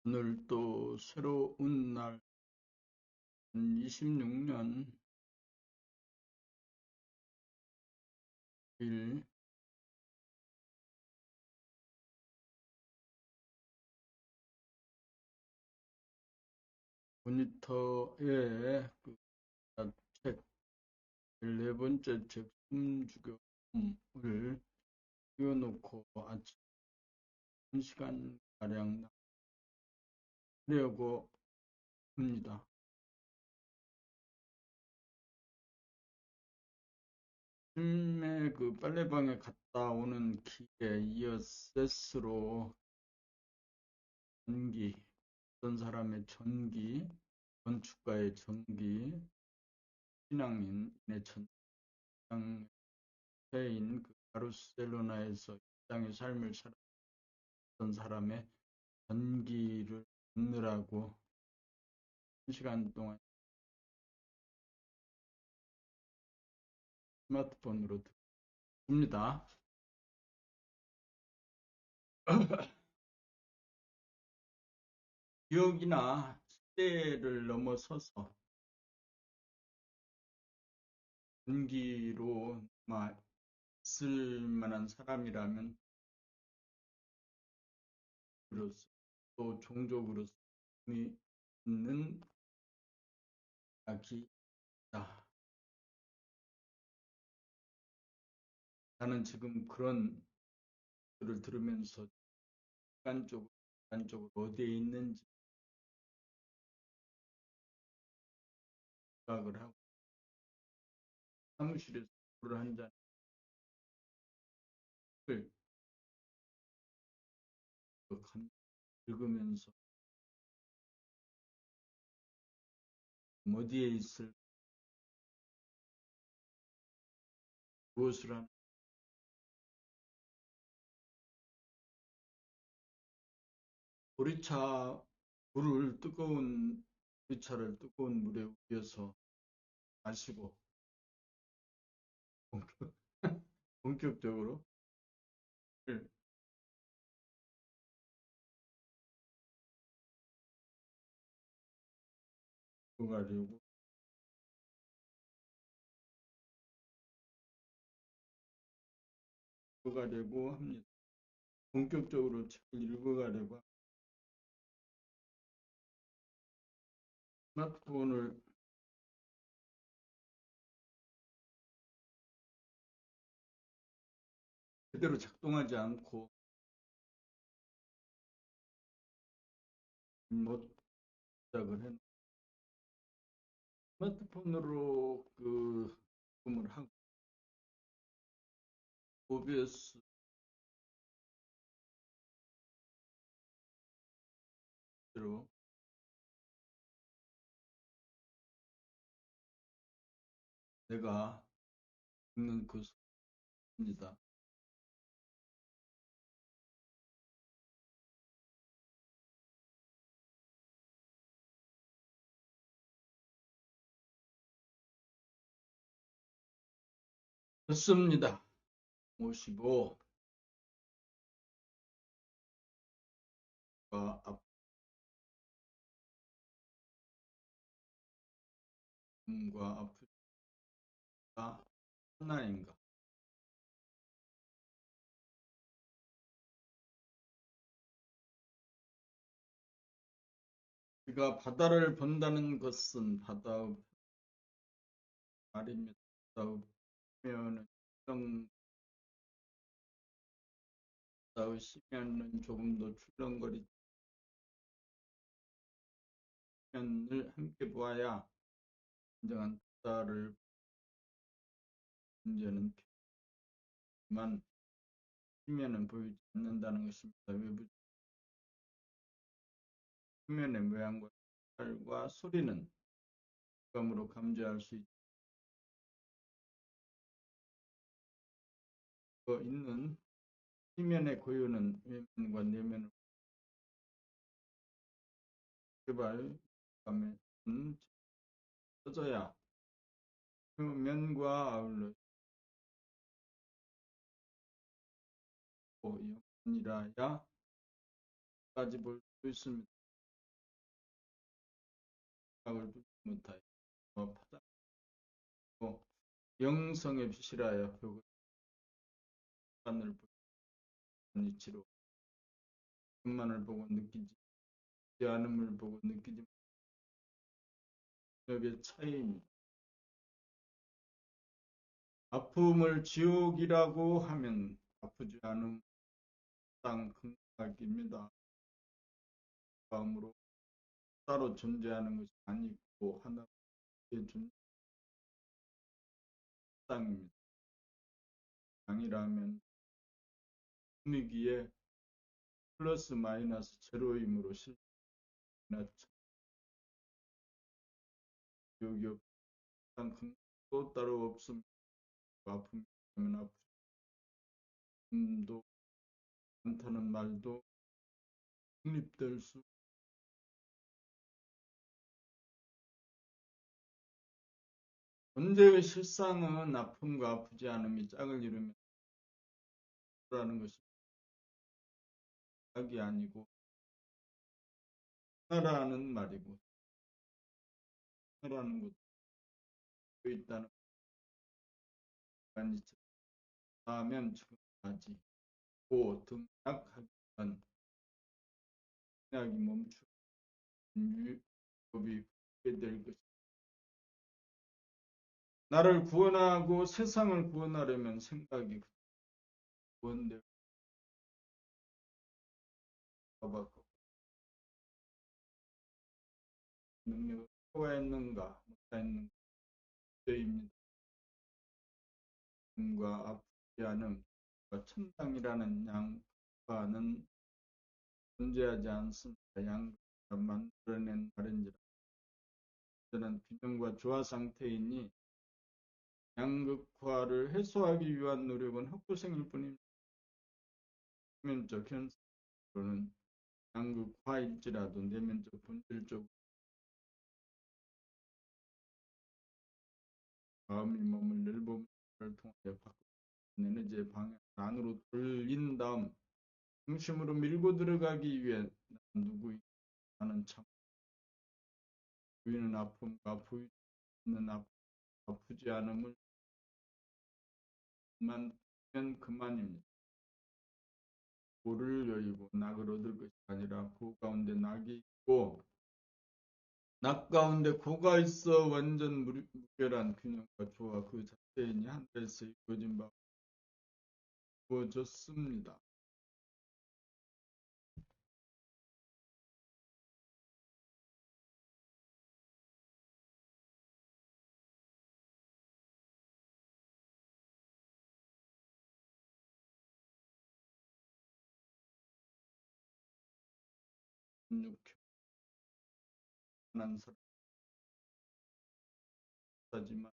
오늘 또 새로운 날, 26년 일 모니터에 책 14번째 책 숨죽여을 띄워놓고 아침 1시간가량 하려고 합니다. 아침에 그 빨래방에 갔다 오는 길에 이어셋으로 전기, 어떤 사람의 전기, 건축가의 전기, 신앙인의 전기인 그 바르셀로나에서 입장의 삶을 살았던 사람의 전기를 듣느라고 1시간 동안 스마트폰으로 듣습니다. 기억이나 시대를 넘어서서 전기로 쓸 만한 사람이라면 또 종족으로서 의미 있는 이야기다. 나는 지금 그런 글을 들으면서 시간적으로 어디에 있는지 생각을 하고 사무실에서 물을 한 잔을 읽으면서 어디에 있을 무엇을 하는 보리차 물을 뜨거운 보리차를 뜨거운 물에 우려서 마시고 본격적으로 읽어가려고 합니다. 본격적으로 책을 읽어가려고 스마트폰을 제대로 작동하지 않고 못 시작을 해. 스마트폰으로 그 녹음을 하고 OBS 로 내가 읽는 그 소리입니다. 좋습니다. 55과 아픔과 아프다 하나인가? 우리가 바다를 본다는 것은 바다의 말입니다. 바다의 표면은 바다의 심연은 조금 더 출렁거리지 표면을 함께 보아야 진정한 바다를 문제는 표만 표면은 보이지 않는다는 것입니다. 외부 표면의 모양과 색깔과 소리는 감으로 감지할 수 있는 표면의 고유는 외면과 내면을 개발감에 써져야 표면과 아울러 연이라야 까지 볼 수 있습니다. 생각을 두지 못하여 파닥고 영성에 비실하여 벽을 보는 이치로 것만을 보고 느끼지 않음을 보고 느끼지 못하는 차이입니다. 아픔을 지옥이라고 하면 아프지 않은 땅 긍각입니다. 마음으로 따로 존재하는 것이 아니고 하나의 존재 땅입니다. 땅이라면 분위기에 플러스 마이너스 제로이므로 실제나 여기 없는 긍도 따로 없습니다. 아픔이면 아픔도 않다는 말도 성립될 수 존재의 실상은 아픔과 아프지 않음이 짝을 이루면 라는 것이 짝이 아니고 하나라는 말이고 하나라는 것도 있다는 것이 다면 지금까지 고 등락하기 위한 생각이 멈추고 유업이 붙게 될 것이다. 나를 구원하고 세상을 구원하려면 생각이 구원되고 능력을 소화했는가 못했는가 문제입니다. 과 아프지 않음 천당이라는 양과는 존재하지 않습니다. 양과 만들어낸 말인지라 저는 균형과 조화 상태이니 양극화를 해소하기 위한 노력은 헛고생일 뿐입니다. 표면적 현상으로는 양극화일지라도 내면적 본질적 마음이 몸을 넓음을 통하여 바꾸는 에너지의 방향 안으로 돌린 다음 중심으로 밀고 들어가기 위해 누구인가 나는 참 보이는 아픔과 보이지 않는 아프지 않음을 만 그만입니다. 고를 여의고 낙을 얻을 것이 아니라 고 가운데 낙이 있고 낙 가운데 고가 있어 완전 무결한 균형과 조화 그 자체이니 하늘에서 이루어진 바 이루어졌습니다. 육현한 사람이지만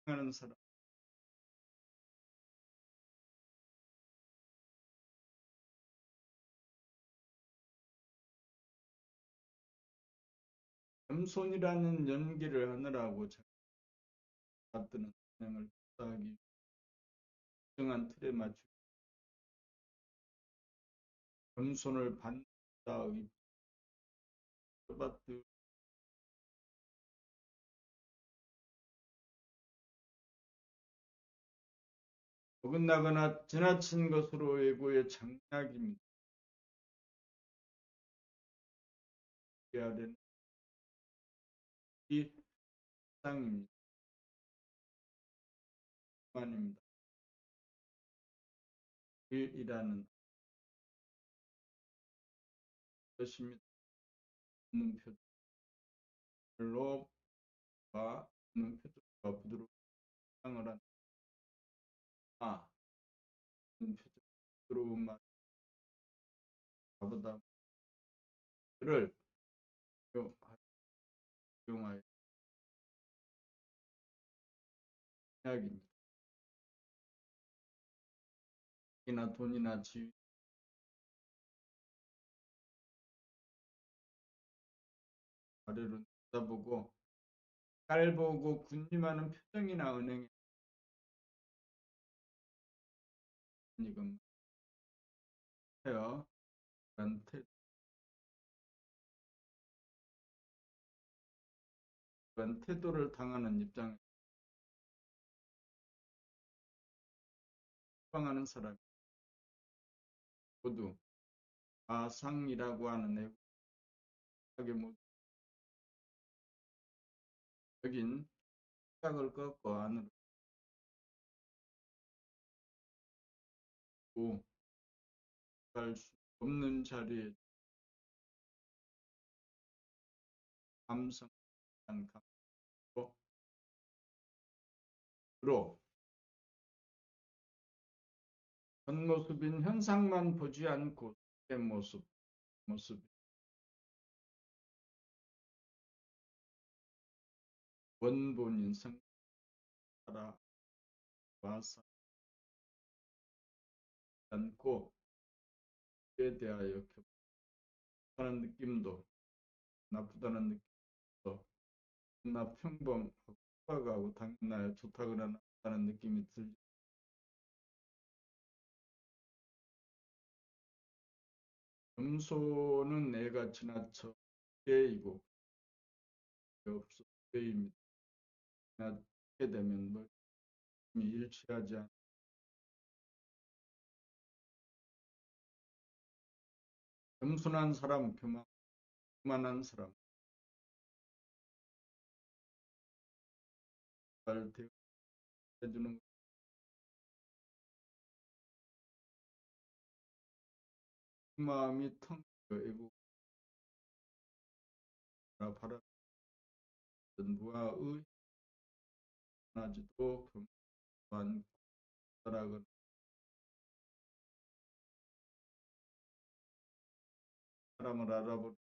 행하는 사람 겸손이라는 연기를 하느라고 받드는 사명을 다하기 정한 틀에 맞추 겸손을 반다의 받드 어긋나거나 지나친 것으로 예고의 장략입니다. 이 아래는 이 상입니다. 만입니다. 일이라는 것입니다. 있는 표정과 있는 표정과 부드러운 상을 한 있는 표정 부드러운 말 가보다 를 이용하여 이야기입니다. 이나 돈이나 지위 아래로 내다보고 깔보고 군림하는 표정이나 은행에 이건 헤어 란 그런 태도를 당하는 입장에 해방하는 사람이 모두 아상이라고 하는 애국하게 모두 여긴 시각을 꺾고 안으로 갈 수 없는 자리에 감성한 감으로 겉모습인 현상만 보지 않고 내 모습 원본인 성찰하 와서 않고 그에 대하여 좋다는 느낌도 나쁘다는 느낌도 나 평범하고 소박하고 당연하여 좋다거나 나쁘다는 느낌이 들지 염소는 애가 지나쳐 개이고 없어 개입니다. 지나게 되면 뭐 일치하지 않는 겸손한 사람, 교만한 사람 잘 대해주는 마음이 텅 애고 바라던 무아의 나지도 겸손한 사랑은 사람을 알아보는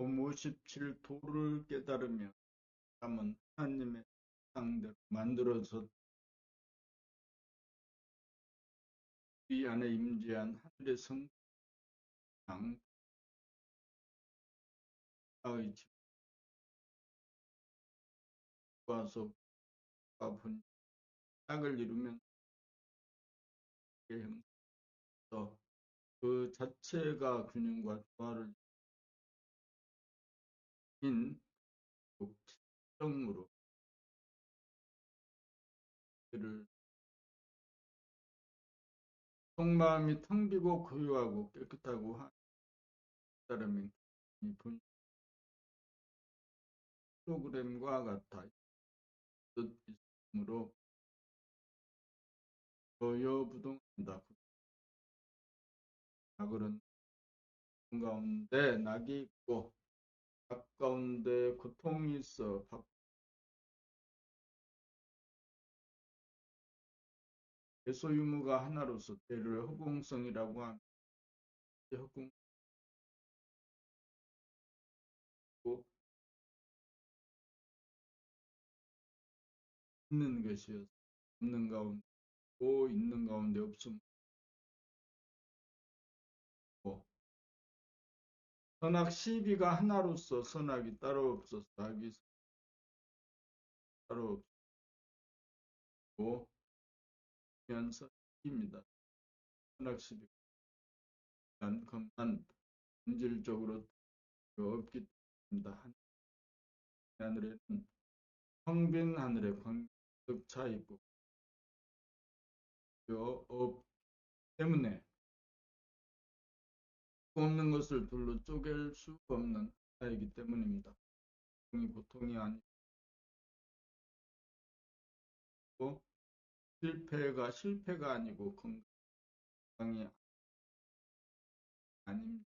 고57 도를 깨달으며 사람은 하나님의 상대로 만들어졌 우리 안에 임재한 하늘의 성장 의 집과서 본 짝을 이루면 형성 그 자체가 균형과 조화를 인 특성으로 그를 속마음이 텅 비고 고요하고 깨끗하고 한 사람이 본 프로그램과 같아 뜻 있으므로 여여부동한다. 그런 가운데 낙이 있고 각 가운데 고통이 있어 대소유무가 하나로서 때를 허공성이라고 하면 허공고 있는 것이었어. 없는 가운데 있는 가운데 없음. 선악 시비가 하나로서 선악이 따로 없어서 악이 따로 없고 면선입니다. 선악 시비가 않건만 본질적으로 없기 때문입니다. 하늘에는 텅빈 하늘에 광득 차 있고 없기 때문에 없는 것을 둘로 쪼갤 수 없는 하나이기 때문입니다. 보통이 아니고 실패가 아니고 건강이 아닙니다.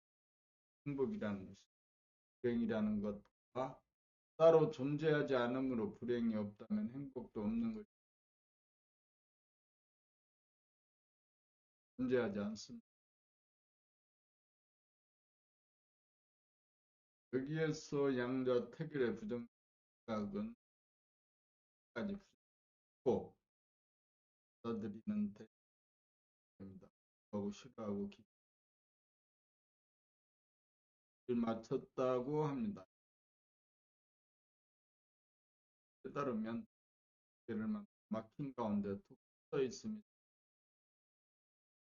행복이라는 것이 불행이라는 것과 따로 존재하지 않으므로 불행이 없다면 행복도 없는 것이 존재하지 않습니다. 여기에서 양자 태결의 부정각은 까지 부정고 받아들이는 대입니다. 하고 싫어하고 기를 맞췄다고 합니다. 깨달으면 기를 막힌 가운데 툭 서 있습니다.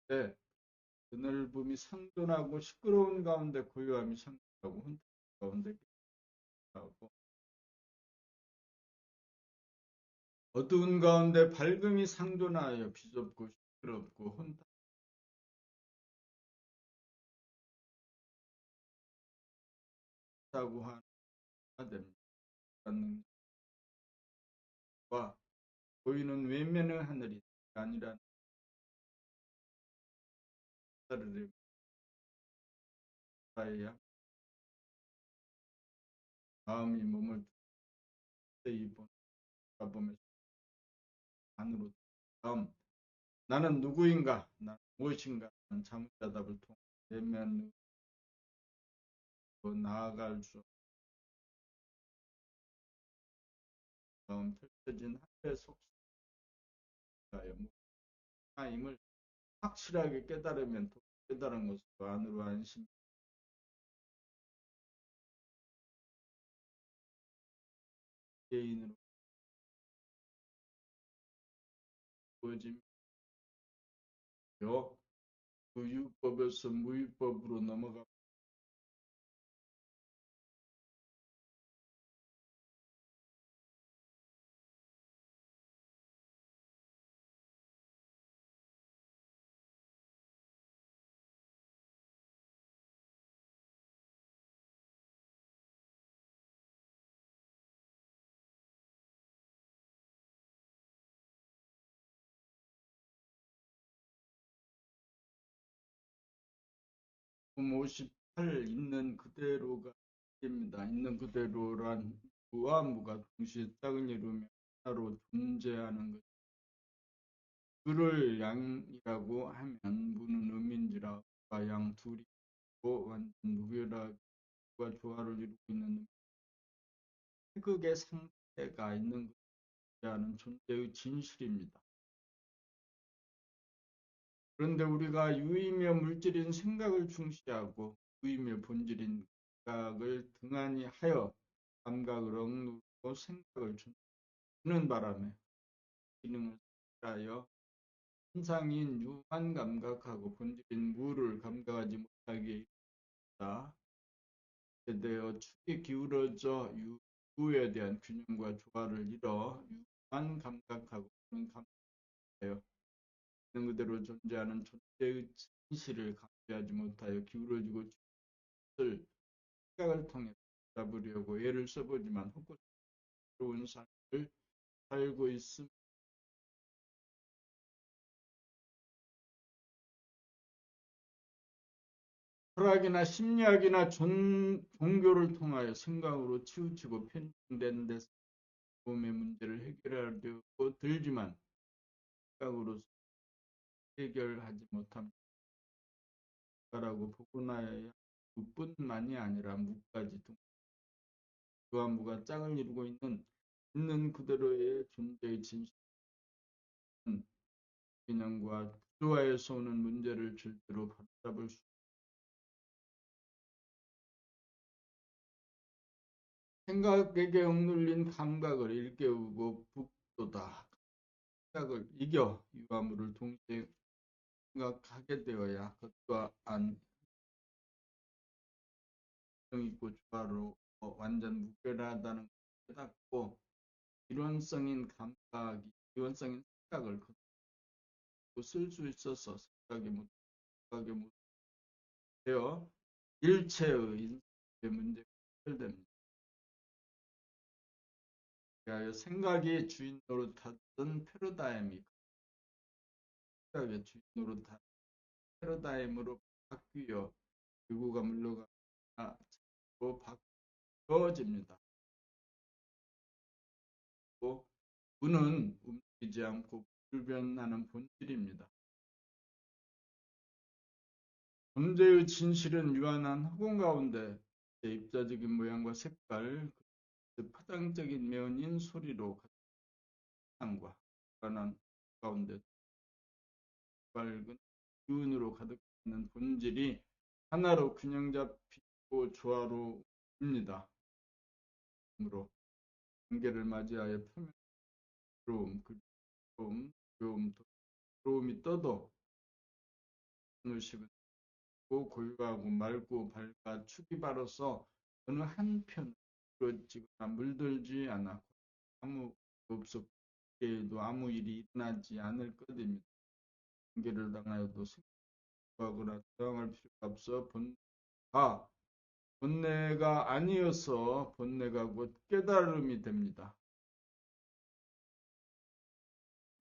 네, 그늘붐이 상존하고 시끄러운 가운데 고요함이 상존하고 혼탁 가운데 깨달고 어두운 가운데 밝음이 상존하여 비좁고 시끄럽고 혼탁하고 하나 됩니다. 와 보이는 외면의 하늘이 아니라 나를 봐야 마음이 몸을 세이 보며 안으로 다음 나는 누구인가 나는 무엇인가 하는 자문자답을 통해 외면으로 나아갈 수 없는 펼쳐진 하늘의 속사여 하나님을 확실하게 깨달으면 깨달은 것으로 안으로 안심 개인으로 보여지며 그 율법에서 무율법으로 넘어가 품 58 있는 그대로가 입니다. 있는 그대로란 무와 무가 동시에 짝을 이루며 하나로 존재하는 것. 그를 양이라고 하면 무는 음인지라 양 둘이 완전 무별하과 조화를 이루고 있는 태극의 상태가 있는 것이라는 존재의 진실입니다. 그런데 우리가 유의며 물질인 생각을 중시하고 유의며 본질인 감각을 등한히 하여 감각을 억누르고 생각을 주는 바람에 기능을 하여 현상인 유만 감각하고 본질인 무를 감각하지 못하게 있다. 되어 축이 기울어져 유에 대한 균형과 조화를 이뤄 유만 감각하고 감각하여 있는 그대로 존재하는 존재의 진실을 감지하지 못하여 기울어지고 축을 생각을 통해 잡으려고 애를 써보지만 헛것스러운 삶을 살고 있습니다. 철학이나 심리학이나 종교를 통하여 생각으로 치우치고 편중된 데서 몸의 문제를 해결하려고 들지만 생각으로 해결하지 못합니다. 라고 보고 나야 무뿐만이 아니라 무까지 무와 무가 짝을 이루고 있는 그대로의 존재의 진실은 균형과 부조화에서 오는 문제를 절대로 바로잡을 수 생각에게 억눌린 감각을 일깨우고 북돋아 생각을 이겨 유와 무를 동시에 생각하게 되어야 그것과 안 있고 조화로 완전 무결하다는 것을 깨닫고 이론성인 감각이 이론성인 생각을 쓸 수 있어서 생각이 못되어 일체의 인생의 문제가 해결됩니다. 그러니까 생각이 주인 노릇하던 패러다임이 생각의 주인 노릇하던 패러다임으로 바뀌어 기구가 물러가고 바꿔집니다. 운은 움직이지 않고 불변하는 본질입니다. 존재의 진실은 유한한 허공 가운데 입자적인 모양과 색깔, 파장적인 면인 소리로 가상과 불안한 가운데 밝은 기운으로 가득 있는 본질이 하나로 균형 잡히고 조화로웁니다. 그러므로 관계를 맞이하여 표면 두려움이 떠도 의식은 고요하고 맑고 밝아 축이 바로서 어느 한편 부러지거나 물들지 않아 아무 없었기에도 아무 일이 일어나지 않을 것입니다. 관계를 당하여도 생각하거나 저항할 필요가 없어 본내가 아니어서 본내가 곧 깨달음이 됩니다.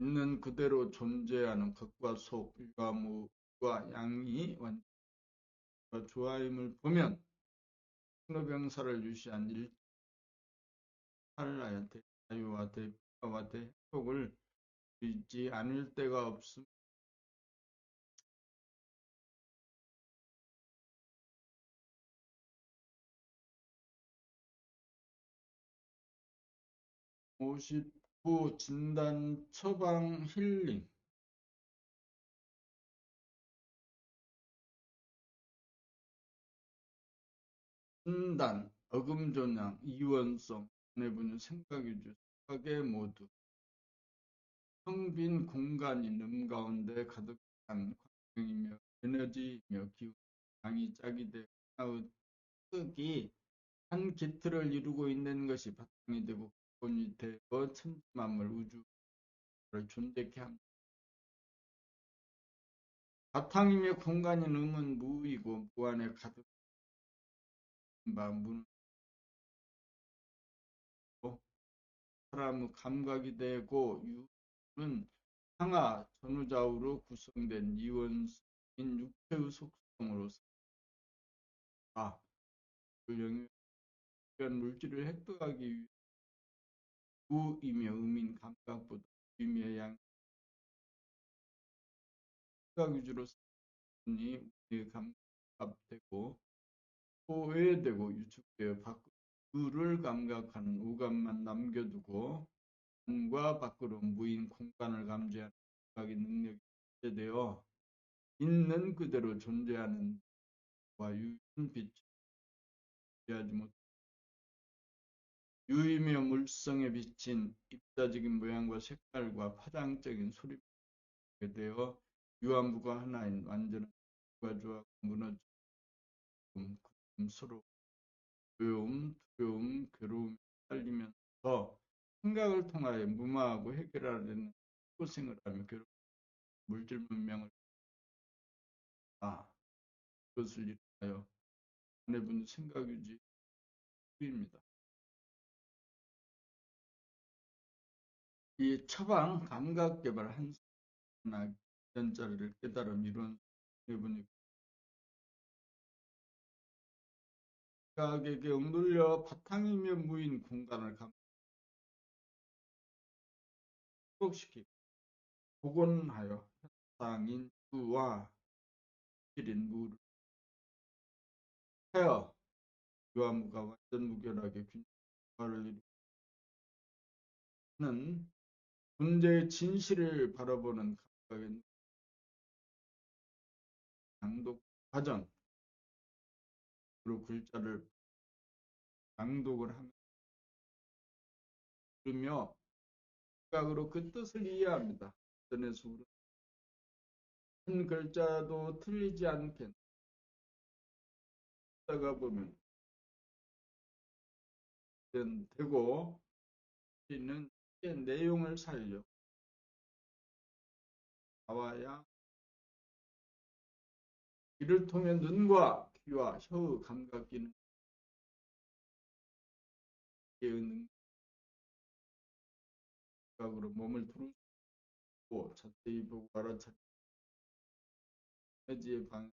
있는 그대로 존재하는 것과 속, 유와 무와 양이 완전과 조화임을 보면 생로병사를 유시한 일탈하여 자유와 대화와 대행복을 누리지 않을 때가 없습니다. 59 진단 처방 힐링 진단, 어금존양, 이원성, 내부는 생각위주, 생각의 모두 텅 빈 공간이 ным 가운데 가득한 광명이며 에너지이며 기운, 양이 짝이 되고 하나의 뜻이 한 기틀을 이루고 있는 것이 바탕이 되고 근본이 되어 천지만물 우주를 존재케 합니다. 바탕이며 공간인 음은 무이고 무안에 가득한 바 무는 사람의 감각이 되고 유는 상하 전후좌우로 구성된 이원인 육체의 속성으로 그 영역한 물질을 획득하기 위해 우이며 음인 감각보다 유이며 양 감각 위주로 쓰니 우리의 감각되고 소외되고 유축되어 밖을 감각하는 오감만 남겨두고 안과 밖으로 무인 공간을 감지하는 감각의 능력이 되어 있는 그대로 존재하는 와 유인 빛을 이해하지 못 유이며 물성에 비친 입자적인 모양과 색깔과 파장적인 소리가 되어 유한부가 하나인 완전한 조화가 무너지고 서로 두려움, 괴로움이 딸리면서 생각을 통하여 무마하고 해결하려는 고생을 하며 괴롭고 물질 문명을 그것을 일하여 내분 생각유지입니다. 이 처방 감각개발 한사나 전자를 깨달음 이론 내분이 생각에게 억눌려 바탕이며 무인 공간을 회복시키고 복원하여 현상인 주와 실인 무를 하여 유아무가 완전 무결하게 균형을 이루는 문제의 진실을 바라보는 감각의 낭독 과정으로 글자를 낭독을 하며 생각으로 그 뜻을 이해합니다. 전에서 한 글자도 틀리지 않게 하다가 보면 되고 있는 내용을 살려 나와야 이를 통해 눈과 귀와 혀의 감각기는 능각으로 몸을 두르고 자세히 보고 알아차리고 에너지의 방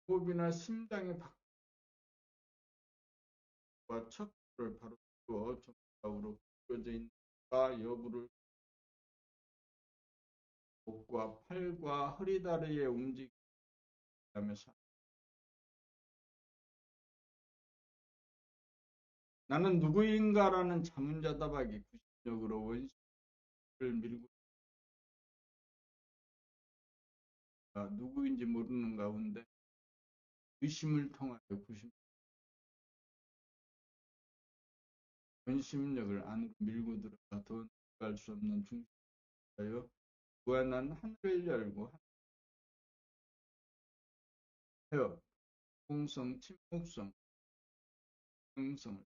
호흡이나 심장의 박과 척도를 바로 두어 정각으로 구겨져 있는가 여부를 목과 팔과 허리 다리의 움직임하면서 나는 누구인가라는 자문자답하게 구심력으로 원심을 밀고 누구인지 모르는 가운데 의심을 통하여 원심력을 안으로 밀고 들어가 더 나갈 수 없는 중심하여 무한한 하늘을 열고 하여 공성, 침묵성, 형성을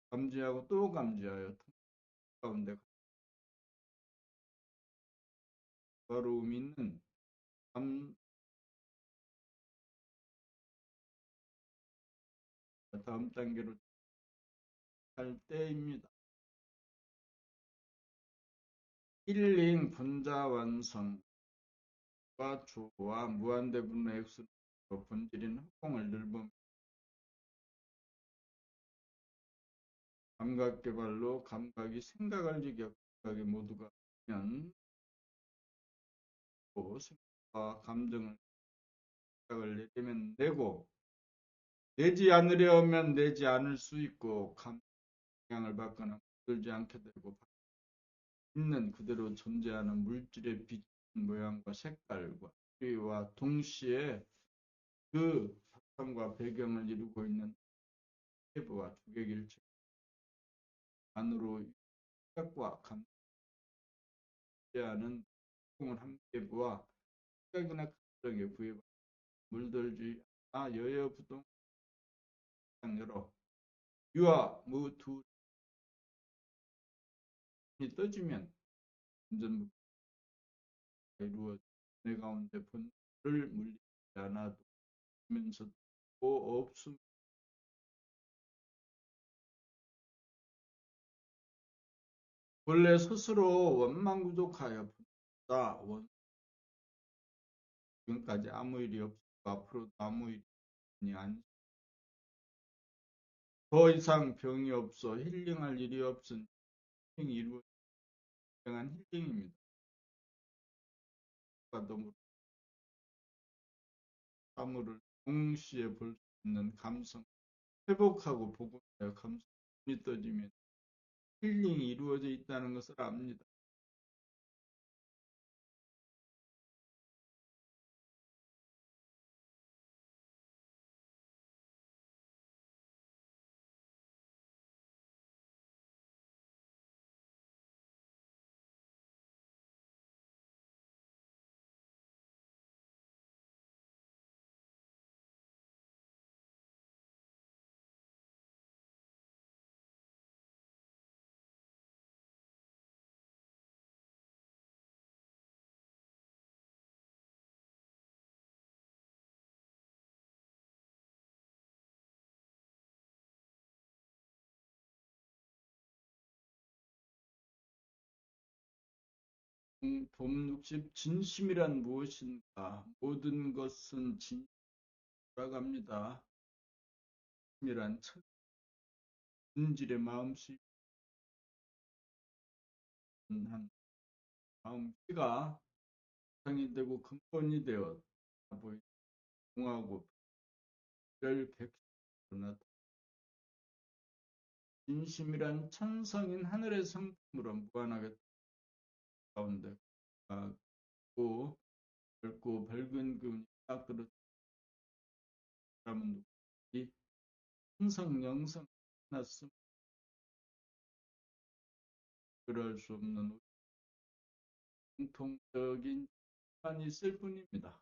감지하고 또 감지하여 가운데 바로움 있는 다음 단계로 갈 때입니다. 힐링 분자 완성과 조와 무한대분의 액수로 본질인 허공을 넓음 감각 개발로 감각이 생각을 지겨 감각이 모두가 면 생각과 감정을 생각을 내면 내고 내지 않으려면 내지 않을 수 있고 영향을 받거나 들지 않게 되고 있는 그대로 존재하는 물질의 빛 모양과 색깔과 소리와 동시에 그 바탕과 배경을 이루고 있는 해부와 주객일체 안으로 생각과 감지하는 공을 함께 보아 생각이나 감정에 부여받아 물들지 않아 여여부동 여러 유와 무두 떠지면 완전 이루어 내 가운데 본을 물리지 않아도 면서도 없음 원래 스스로 원망부족하여 본다 지금까지 아무 일이 없고 앞으로도 아무 일이 아니 더 이상 병이 없어 힐링할 일이 없은 힐링이 이루어진 힐링입니다. 사물을 동시에 볼 수 있는 감성 회복하고 보고하여 감성이 떠지면 힐링이 이루어져 있다는 것을 압니다. 봄60 진심이란 무엇인가? 모든 것은 진심이라고 합니다. 진심이란 본질의 마음씨 한 마음씨가 상이 되고 근본이 되어 보이는 공하고 별 객으로 나타 진심이란 천성인 하늘의 성품으로 무한하게 가운데 고 밝고 밝은 기운이 딱 들어 사람은 이 천성 영성 났음 그럴 수 없는 공통적인 만 있을 뿐입니다.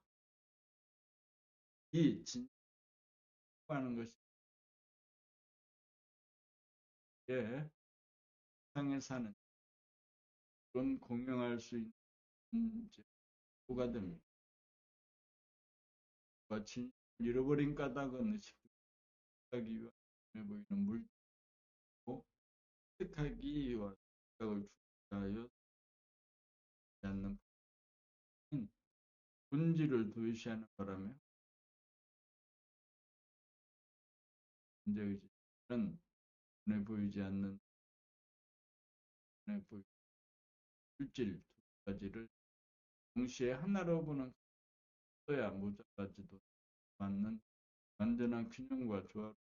이 진짜하는 것이 세상에 사는 그런 공명할 수 있는 제도가 됩니다. 진실을 잃어버린 까닭은 의식하기 위해 보이는 물질고 획득하기 위한 생각을 주하여 않는 본질을 도외시하는 바람에 문제의식은 눈에 보이지 않는 눈에 보이는 물질 두 가지를 동시에 하나로 보는 것어야 모자라지도 않는 완전한 균형과 조화로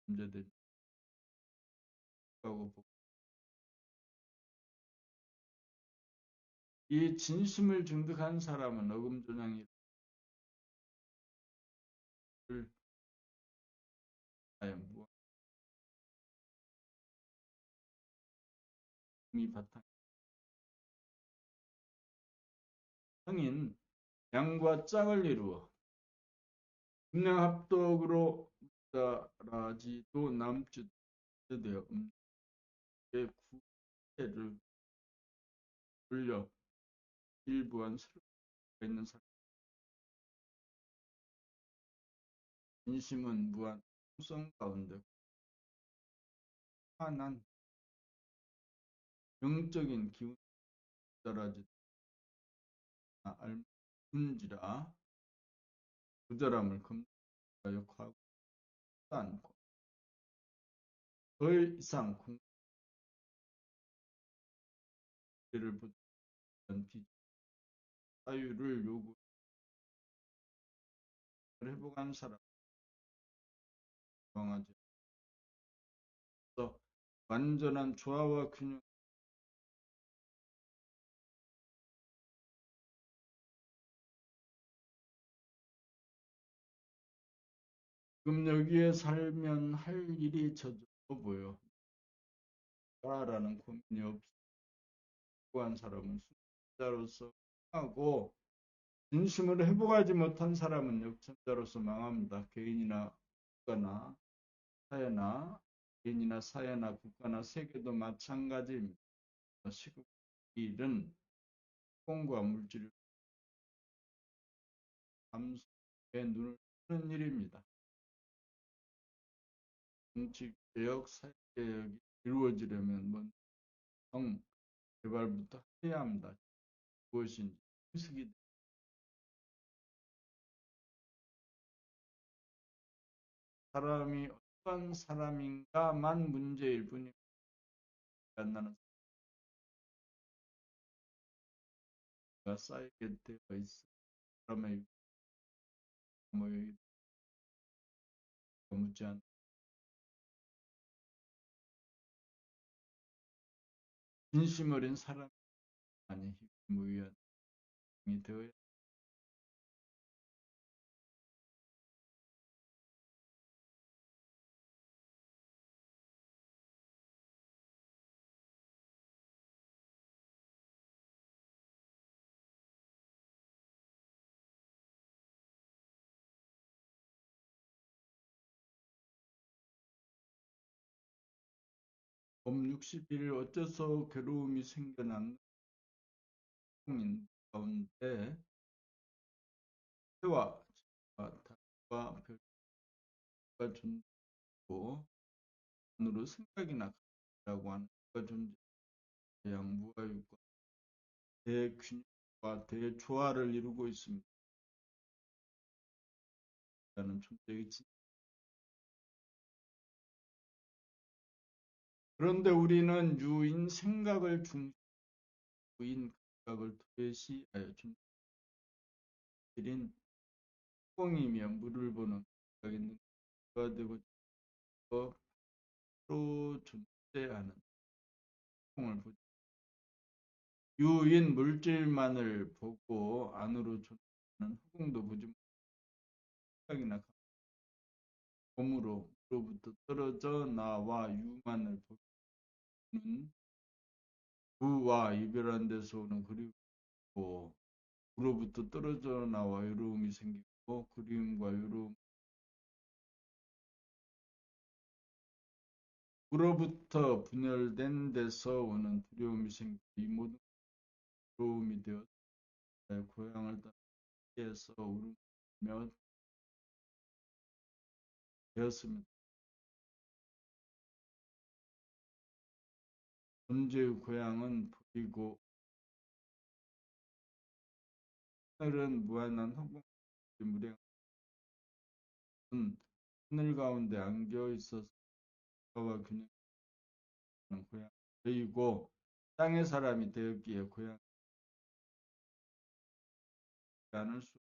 문제되지 않고 보고 이 진심을 증득한 사람은 어금조장이를 하여 무함이 바탕 성인 양과 짝을 이루어 분명합독으로 무자라지도 남짓 되어 음의 구애를 돌려 일부한 새로 있는 사람 진심은 무한 통성 가운데 환한 영적인 기운이 무자라지 알문지라 부자람을 검토하여 과거도 않고 더 이상 공개를 부탁한 자유를 회복한 사람 정하지 않아서 완전한 조화와 균형 지금 여기에 살면 할 일이 저절로 보여 라는 고민이 없고 한 사람은 순자로서 하고 진심으로 회복하지 못한 사람은 역천자로서 망합니다. 개인이나 국가나 사회나 개인이나 사회나 국가나 세계도 마찬가지입니다. 시국 일은 공과 물질을 감수에 눈을 뜨는 일입니다. 정치개혁, 사회개혁이 이루어지려면 먼저 개발부터 해야 합니다. 무엇인지 해석이 사람이 어떤 사람인가만 문제일 뿐입니다. 나는 쌓이게 되어 있어. 사람의 모여있 묻지 않 진심 어린 사람이 아니 무의한이 되어야 범 60일 어째서 괴로움이 생겨난 인 가운데 해와 달과 별과 존재고 안으로 생각이나 라고 하는 존재 양무가 육과 대균형과 대조화를 이루고 있습니다. 라는 존재의 그런데 우리는 유인 생각을 중유인 감각을 도외시하여 존재인 꽁이며 물을 보는 감각이 능가 되고 또 존재하는 꽁을 보지 유인 물질만을 보고 안으로 존재하는 허공도 보지 못하고 생각이나 몸으로 로부터 떨어져 나와 유만을 보는 부와 이별한 데서 오는 그리고 부로부터 떨어져 나와 외로움이 생기고 그리움과 외로움 부로부터 분열된 데서 오는 두려움이 생기고 이 모든 외로움이 되어 고향을 에서 울며 되었습니다. 존재의 고향은 불이고 하늘은 무한한 허공의 무량한 하늘 가운데 안겨 있어서 와 균형하는 고향 저이고 땅의 사람이 되었기에 고향이 않을 수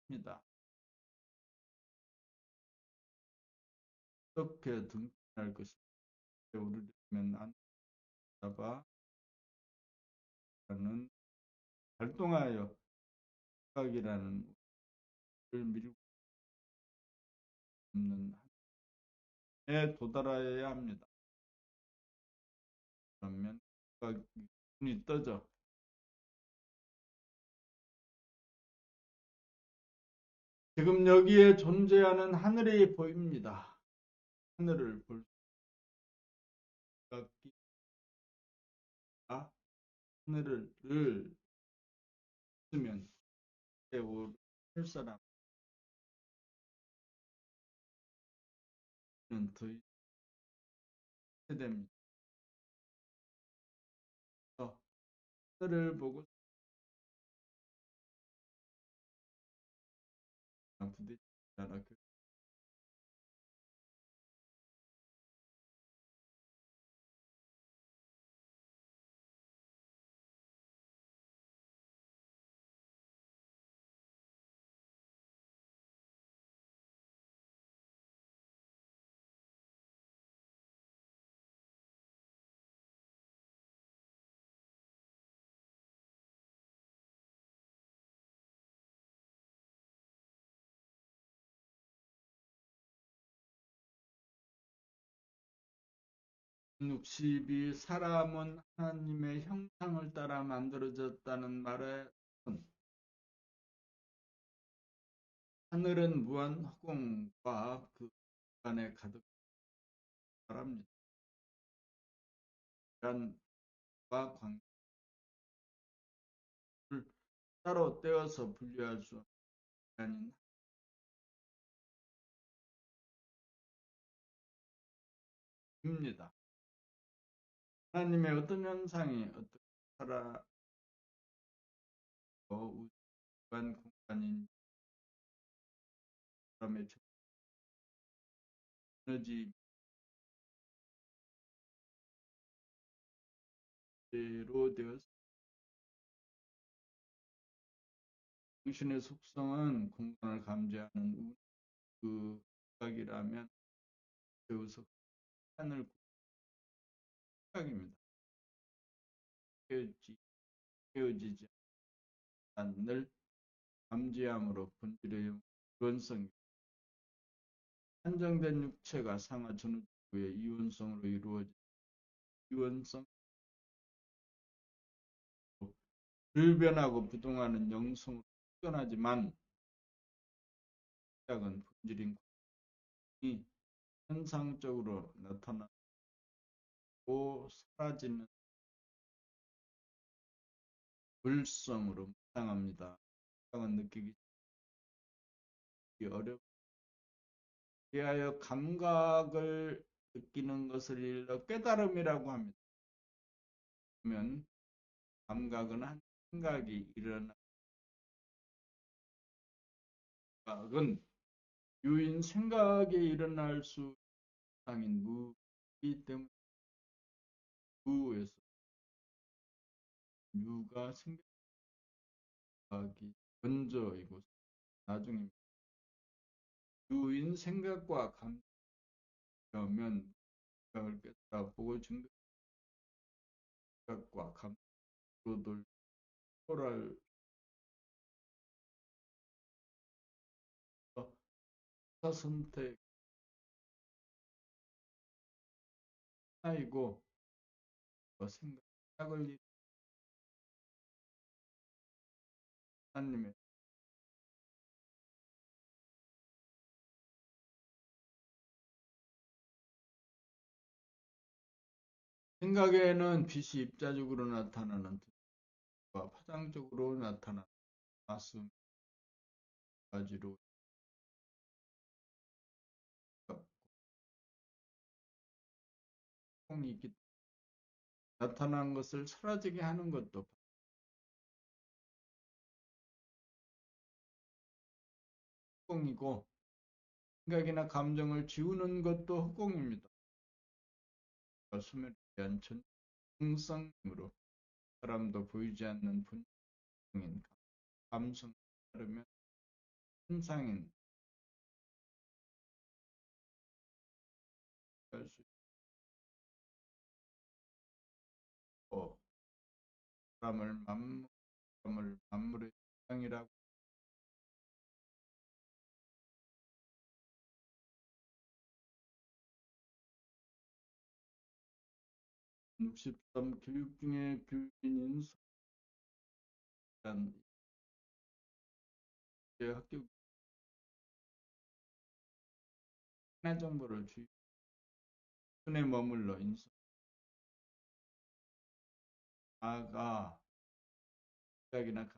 없습니다. 어떻게 등판할 것인가 우리라면 안다바라는 활동하여 생각이라는 을 밀고 없는 한에 도달하여야 합니다. 그러면 눈이 떠져 지금 여기에 존재하는 하늘이 보입니다. 하늘을 볼 수가 있다. 하늘을 쓰면 할 사람은 더 있어야 됩니다. 하늘을 보고 부딪히잖아. 육십이 사람은 하나님의 형상을 따라 만들어졌다는 말에 하늘은 무한 허공과 그 안에 가득 바랍니다. 과 관계를 따로 떼어서 분류할 수 없는 입니다. 하나님의 어떤 현상이 어떻게 살아고 우주관 공간인 사람의 에너지로 되었습니다. 당신의 속성은 공간을 감지하는 그 생각이라면 배우서 하늘 생각입니다. 깨어지지 않는 감지함으로 본질의 유연성 한정된 육체가 상하 전후의 이원성으로 이루어진 이원성 불변하고 부동하는 영성으로 표현하지만 시작은 본질인 공이 현상적으로 나타나고 사라지는 물성으로 무상합니다. 시작은 느끼기 어렵고 이하여 감각을 느끼는 것을 일러 깨달음이라고 합니다. 그러면 감각은 한 생각이 일어나 감각은 유인 생각이 일어날 수 상인 무이기 때문에 무에서 유가 생각이 먼저이고 나중입니다. 유인 생각과 감정은 생각을 깨달아 보고 증각과 감정으로 돌아올 선택 하나이고 생각을 하나님의 생각에는 빛이 입자적으로 나타나는 파장적으로 나타나는 가슴 가지로 이 있기 나타난 것을 사라지게 하는 것도 흑공이고 생각이나 감정을 지우는 것도 흑공입니다. 수면에 대한 전성으로 사람도 보이지 않는 본성인 감성에 따르면 현상인 할수 있고 사람을 만물의 현상이라고 63 교육 중에 교인인 소란 학교 하나 정보를 주의 손에 머물러 인수아가 생각이나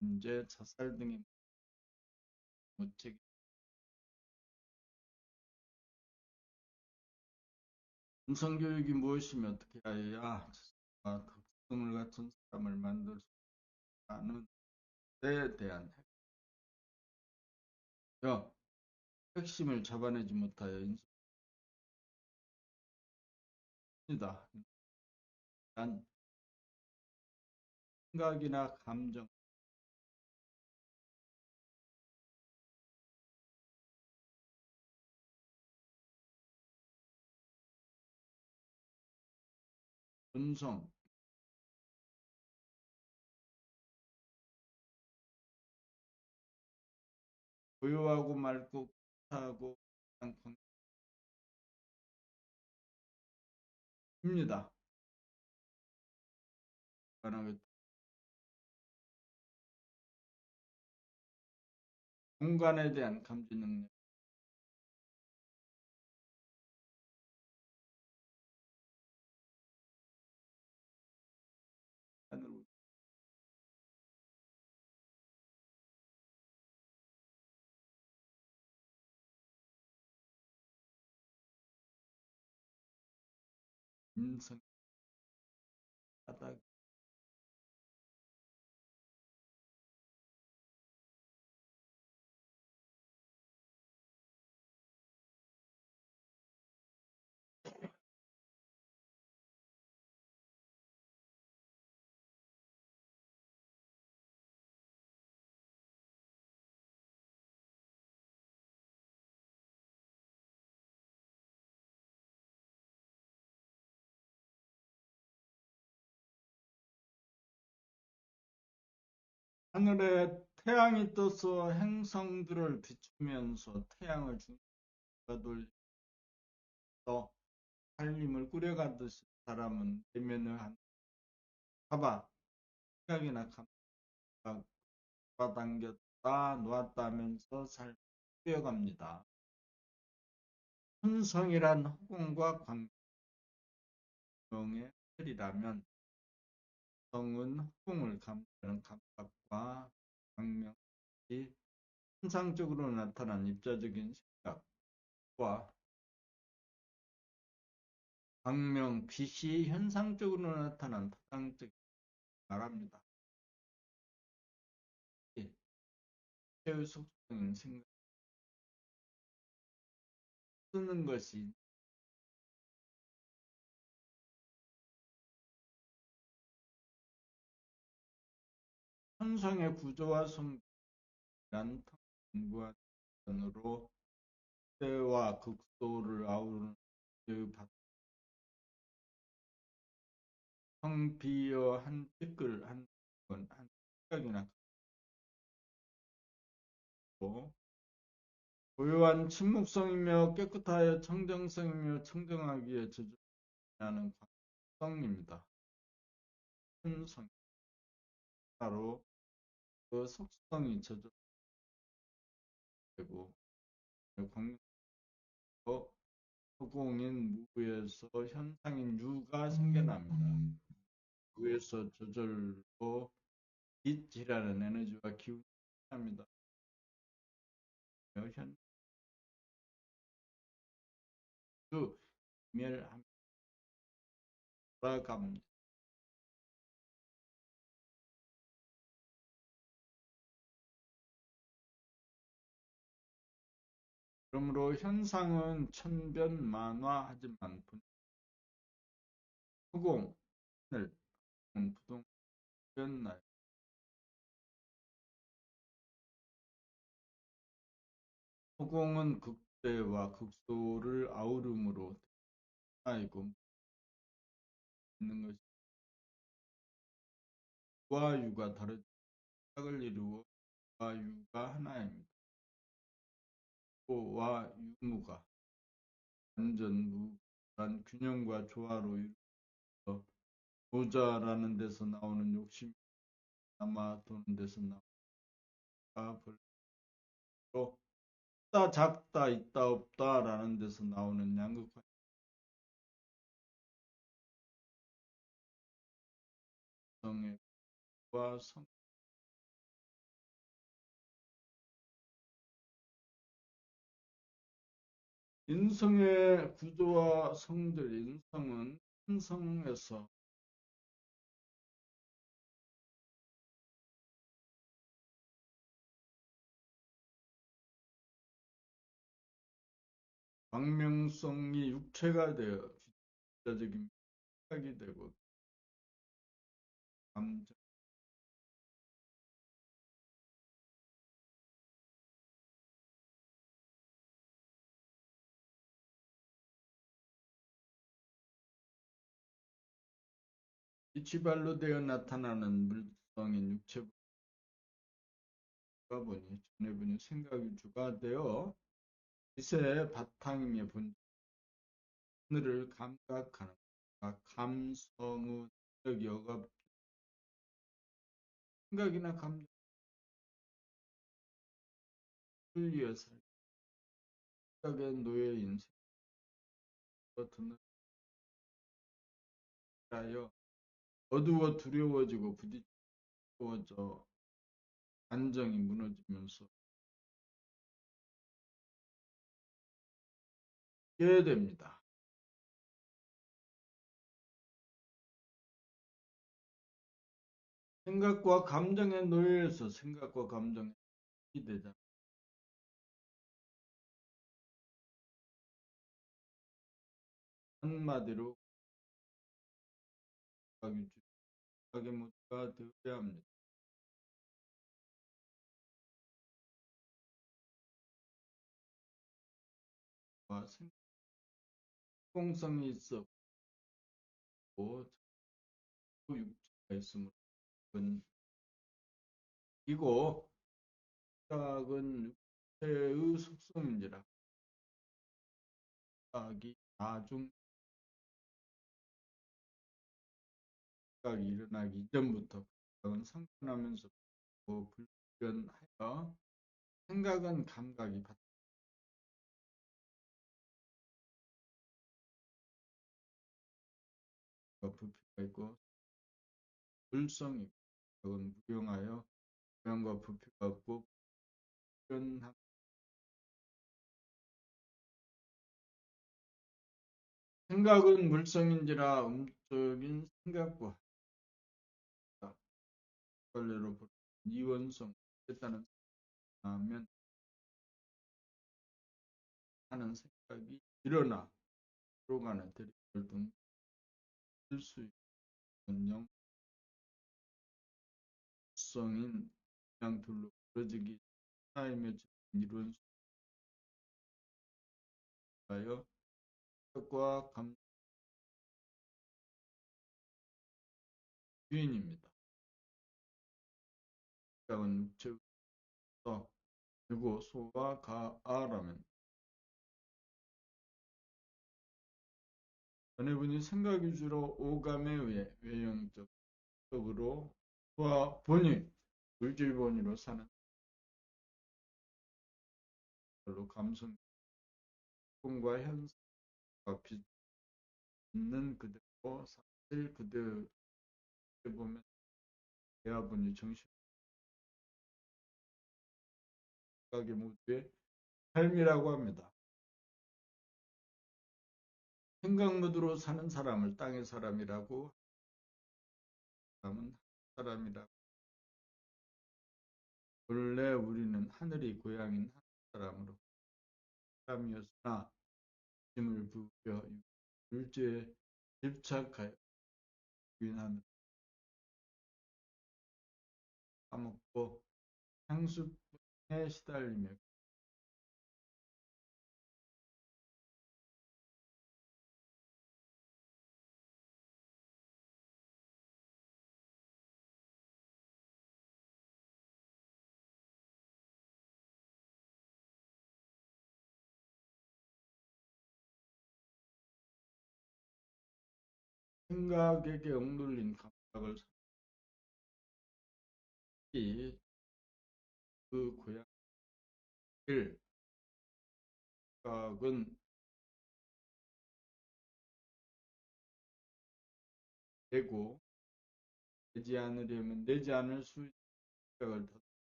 문제, 자살 등의 무책 음성교육이 무엇이며 어떻게 해야 특성을 갖춘 사람을 만들 수 있는 데 대한 핵심을 잡아내지 못하여 인수입니다. 단 생각이나 감정, 본성, 고요하고 맑고 하고 입니다. 공간에 대한 감지 능력, 인성, 바닥, 하늘에 태양이 떠서 행성들을 비추면서 태양을 중심으로 돌려서 살림을 꾸려가듯이 사람은 내면을 봐봐 생각이나 감각 잡아당겼다 놓았다 하면서 삶을 꾸려갑니다. hun성이란 허공과 광명의 틀이라면 성은 허공을 감지하는 감각과 광명이 현상적으로 나타난 입자적인 생각과 광명, 빛이 현상적으로 나타난 파장적인 말합니다. 체의 속성인 생각 쓰는 것이 현상의 구조와 성질이란 연구한 으로 때와 극소를 아우르는 성비어 한 댓글 한 생각이나 갖고 고요한 침묵성이며 깨끗하여 청정성이며 청정하기에 저주하는 성입니다. 현성 따로 그 속성이 저주되고 광명도 허공인 무에서 현상인 유가 생겨납니다. 무에서 저절로 빛이라는 에너지와 기운이 합니다. 현 멸함 돌아갑니다. 그러므로 현상은 천변만화하지만 허공, 하늘, 부동, 변날 허공은 극대와 극소를 아우름으로 하나이고 있는 것이 와 유가 다르지 짝을 이루어 와 유가 하나입니다. 와 유무가 완전 무한 균형과 조화로 이루어 보자라는 데서 나오는 욕심이 남아 도는 데서 나오니까 별로 크다 작다 있다 없다라는 데서 나오는 양극화성과 인성의 구조와 성질, 인성은 한성에서 광명성이 육체가 되어 주체적인 생각이 되고 감정, 이치발로 되어 나타나는 물성인 육체가 보니 전해분이 생각이 주가 되어 빛의 바탕임에 본 하늘을 감각하는 감성의 능력이 생각이나 감정을 위해서 생각의 노예인 생각을 드느라여 어두워 두려워지고 부딪혀져 안정이 무너지면서 깨 됩니다. 생각과 감정의 노예에서 생각과 감정이 되자 한마디로 각의 모두가 되어야 합니다. 공성이 있었고 육체가 있으므로 이고 생각은 육체의 속성인지라 생각이 나중 생각이 일어나기 이전부터 생각은 상관하면서 불변하여 생각은 감각이 부피가 있고 불성이 생각은 무용하여 무용과 부피가 없고 불변함 생각은 물성인지라 음적인 생각과 관례로 이원성 했다는 하면 하는 생각이 일어나 서로 간에 대립을 수 있는 영성인 그냥 둘로 벌어지기 하나임에 이룬 수하여 생각과 감정 주인입니다. 생각은 육체부터 그리고 소와 가아라면 전해분이 생각 위주로 오감에 의해 외형적으로 소와 본의 물질 본의로 사는 걸로 감성과 현상 있는 그대로 사실 그대로 보면 대화분이 정신각의 모두의 삶이라고 합니다. 생각 모드로 사는 사람을 땅의 사람이라고, 사람은 사람이라고. 원래 우리는 하늘이 고향인 한 사람으로 사람이었으나 힘을 부여 율제에 집착하여 부인하며 까먹고 향수병에 시달리며 생각에게 억눌린 감각을 살피 그 고향을 생각은 내고 내지 않으려면 내지 않을 수 있는 생각을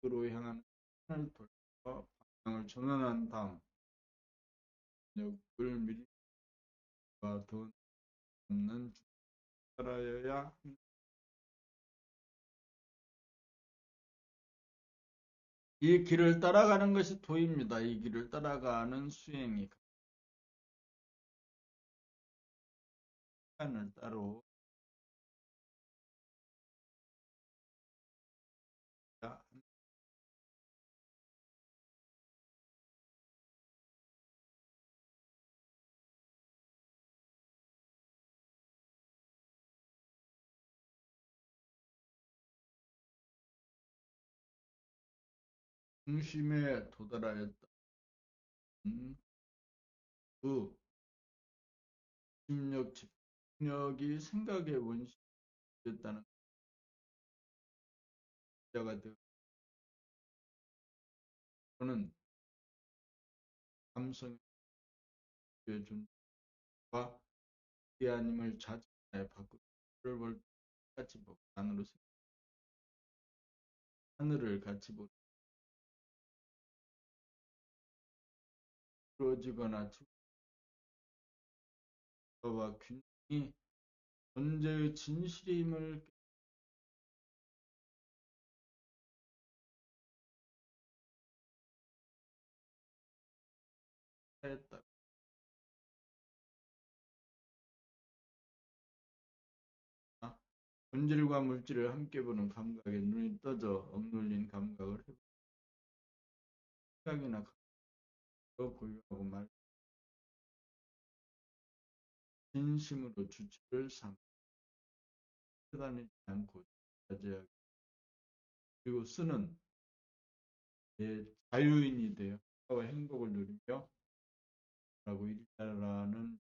로 향하는 판을 돌려 방향을 전환한 다음 역을 미리와 더 없는 따라여야 합니다. 이 길을 따라가는 것이 도입니다. 이 길을 따라가는 수행이 시간을 따로 중심에 도달하였다. 그 집력, 집력이 생각의 원시였다는 자가 되어서는 감성의 존재와 하나님을 자진하여 바꾸를 볼 같이 보고 안으로 하늘을 같이 부러지거나 추가와 균형이 존재의 진실임을 깨닫다. 본질과 물질을 함께 보는 감각에 눈이 떠져 억눌린 감각을 생각이나 감각으로 고유하고 말 진심으로 주체를 삼아 다니지 않고 자제하게 그리고 쓰는 자유인이 되어 행복을 누리며 라고 일하라는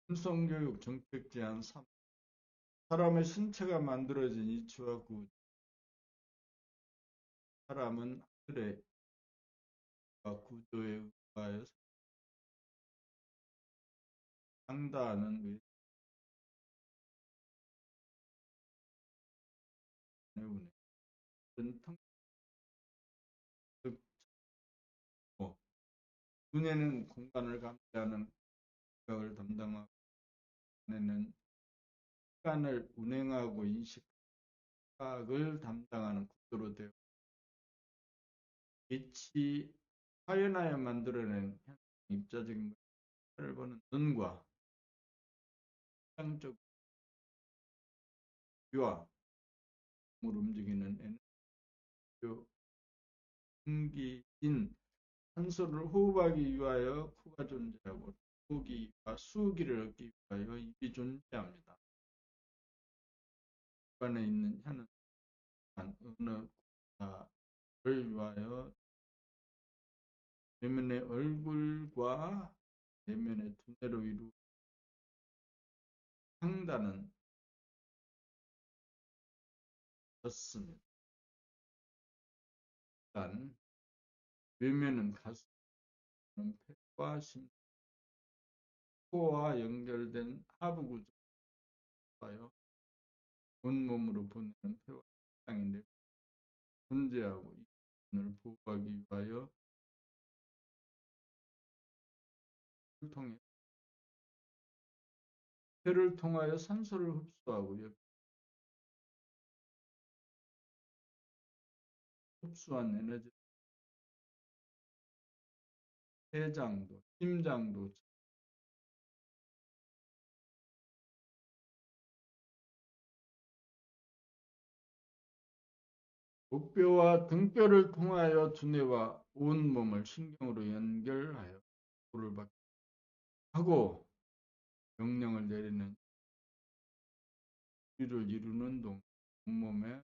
hum성교육 정책 제한 3 사람의 신체가 만들어진 이치와 구조 사람은 하늘의 구조에 의하여 상다하는 외운에 눈에는 공간을 감지하는 생각을 담당하고 눈에는 시간을 운행하고 인식을 담당하는 구조로 되어 빛이 하연하여 만들어낸 입자적인 것을 보는 눈과 상적 귀와 몸을 움직이는 에너지 공기인 산소를 호흡하기 위하여 코가 존재하고 호기와 수기를 얻기 위하여 입이 존재합니다. 안에 있는 혀는 어느 를 위하여 내면의 얼굴과 내면의 두뇌로 이루어진 상단은 졌습니다. 일단 외면은 가슴은 폐와 심, 코와 연결된 하부 구조가요. 온몸으로 보내는 폐와 심장인데 존재하고 이 부분을 보호하기 위하여 폐를 통하여 산소를 흡수하고 흡수한 에너지 폐장도 심장도 목뼈와 등뼈를 통하여 두뇌와 온몸을 신경으로 연결하여 보를 하고 명령을 내리는 우리를 이루는 동 온몸의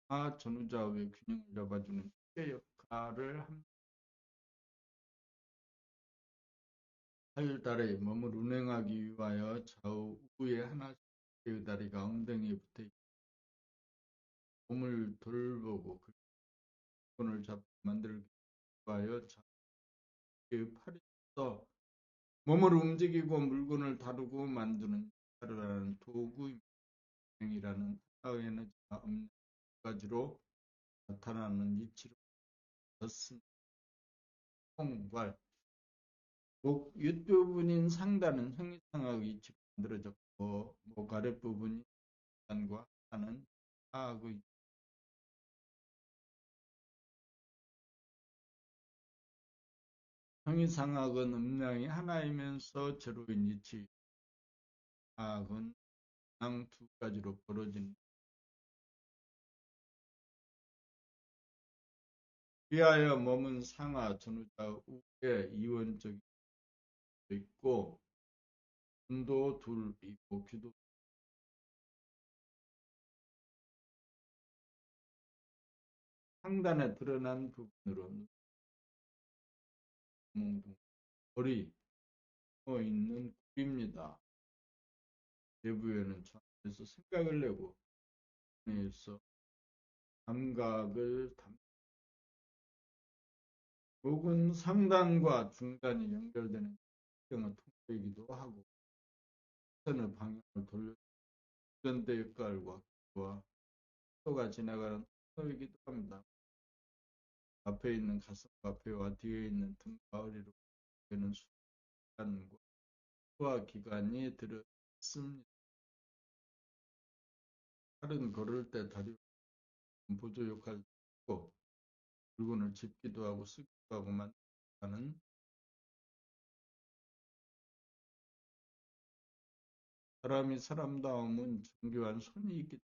하전후좌우의 균형을 잡아주는 의 역할을 합니다. 사일다리에 몸을 운행하기 위하여 좌우 우에 하나씩 의 다리가 엉덩이에 붙어 몸을 돌보고 근을 잡고 만들기 위하여 좌우의 팔이 있어 몸을 움직이고 물건을 다루고 만드는 역할을 하는 도구입니다. 이라는 에너지가 없는 가지로 나타나는 이치로 졌습니다. 통괄 목 윗부분인 상단은 형이상하고 이치로 만들어졌고 목 아랫부분인 상단과 하단은 하악의 형이상학은 음량이 하나이면서 제로인 이치 하악은 양 두 가지로 벌어진 위하여 몸은 상하 전후좌 우에 이원적이 있고 눈도 둘 있고 귀도 상단에 드러난 부분으로 머리 있는 굴입니다. 내부에는 좌에서 생각을 내고 내에서 감각을 목은 상단과 중단이 연결되는 특정한 통로이기도 하고 선의 방향을 돌려 전대 역할과 기와 소가 지나가는 통로이기도 합니다. 앞에 있는 가슴과 폐와 뒤에 있는 등과 허리로 되는 수간과 소화 기관이 들어있습니다. 팔은 걸을 때 다리 보조 역할을 하고 물건을 짚기도 하고 쓰기도 하고 만드는 사람이 사람다움은 정교한 손이 있기 때문에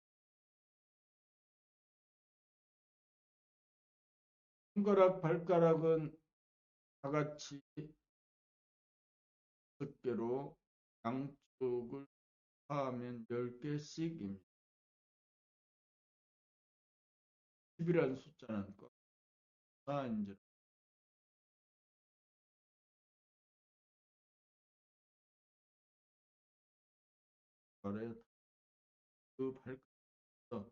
손가락, 발가락은 다같이 6개로 양쪽을 하면 10개씩입니다. 10이라는 숫자는 이제 발에 그 발가락에서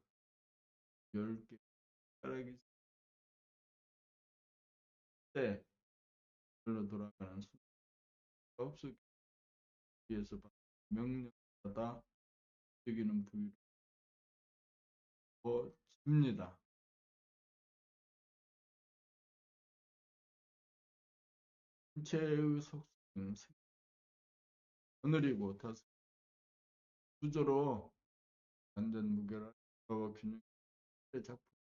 10개 발가락이 때 별로 돌아가는 숫자가 없었기 위해서 명령마다 움직이는 부위로 집니다. 신체의 속성은 오늘이고 다섯 구조로 완전 무결한 균형의 작품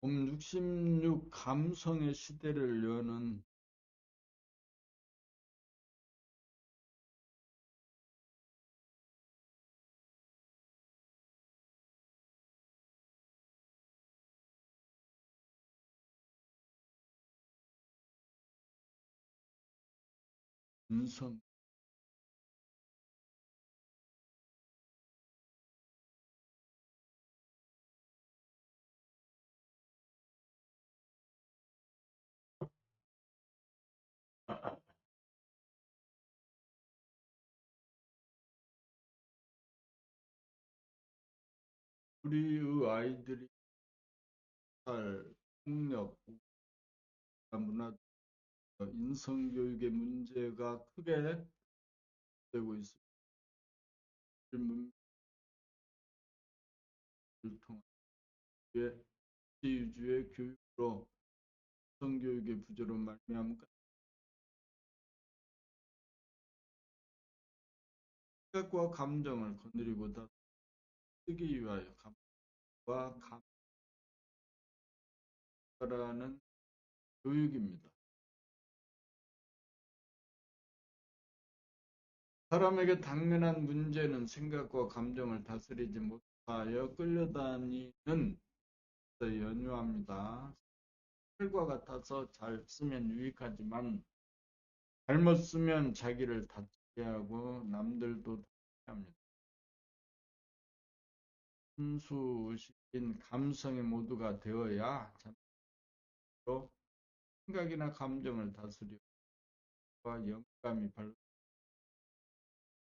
봄 66 감성의 시대를 여는 인성 우리의 아이들이 잘 폭력, 문화, 인성교육의 문제가 크게 되고 있습니다. 문명을 통한 위주의 교육으로 인성교육의 부재로 말미암아 생각과 감정을 건드리고 다쓰기 위하여 감과 감라는 교육입니다. 사람에게 당면한 문제는 생각과 감정을 다스리지 못하여 끌려다니는 데 연유합니다. 혈과 같아서 잘 쓰면 유익하지만 잘못 쓰면 자기를 다치게 하고 남들도 다치게 합니다. 순수의식인 감성의 모두가 되어야 참으로 생각이나 감정을 다스리고 영감이 발로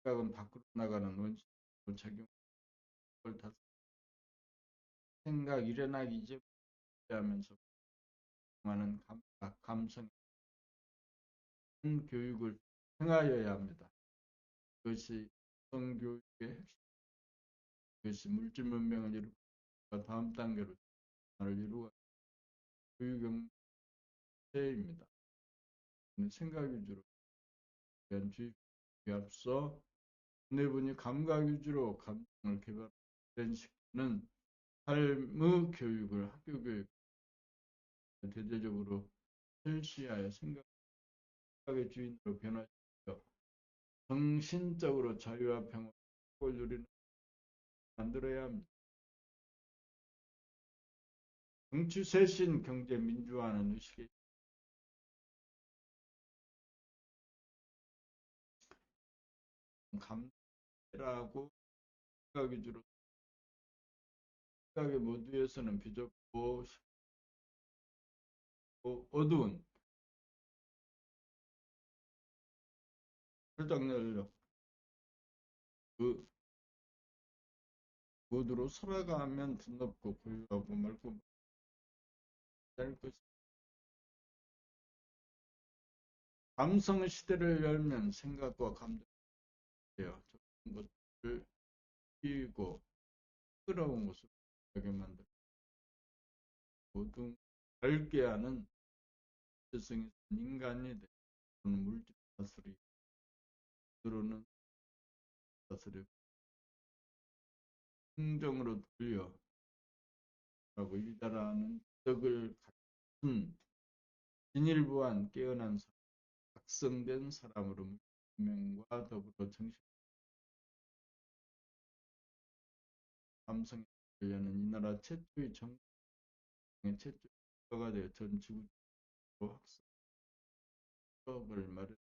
생각은 밖으로 나가는 원칙으로 작용을 다스리고 생각 일어나기 이제하면서 하는 감각, 감성 교육을 행하여야 합니다. 그것이 성교육의 핵심, 그것이 물질 문명을 이루고 다음 단계로 이루어 교육형태입니다. 생각 위주로 대한 주입에 앞서 내분이 감각 위주로 감정을 개발시키는 삶의 교육을 학교 교육 대대적으로 실시하여 생각의 주인으로 변화시켜 정신적으로 자유와 평화를 누리는 만들어야 합니다. 정치 쇄신, 경제 민주화는 의식의 감라고 생각 위주로 생각의 모두에서는 비좁고 어두운 살짝 열려 그 모두로 살아가면 드높고 고요하고 맑고 얇고 감성의 시대를 열면 생각과 감정이 되어 좋은 것을 피고 끌어온 것을 하게 만들고 모두 밝게 하는 세상에서 인간이 되는 물질 다스리고 들어오는 다스리고 긍정으로 돌려 라고 일달하는 덕을 갖춘 진일보한 깨어난 사람, 각성된 사람으로 문명과 더불어 정신 감성에 관련은 이 나라 최초의 정의 최초의 국가가 되어 전 지구적으로 학습을 마련